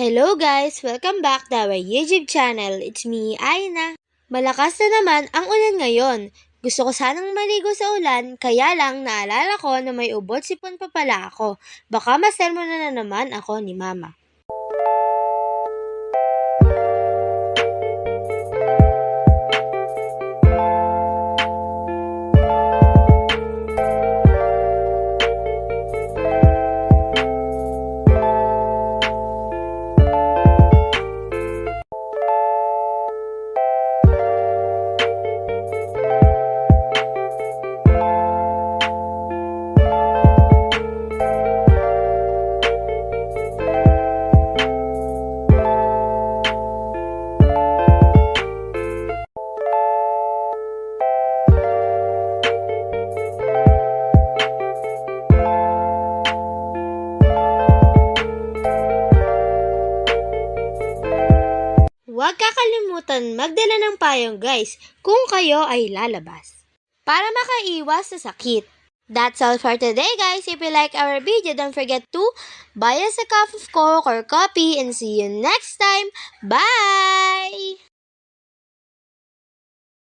Hello guys! Welcome back to our YouTube channel. It's me, Aina. Malakas na naman ang ulan ngayon. Gusto ko sanang maligo sa ulan, kaya lang naalala ko na may ubod sipon pa pala ako. Baka masermon na naman ako ni Mama. Huwag kakalimutan magdala ng payong guys kung kayo ay lalabas para makaiwas sa sakit. That's all for today guys. If you like our video, don't forget to buy us a cup of Coke or coffee and see you next time. Bye!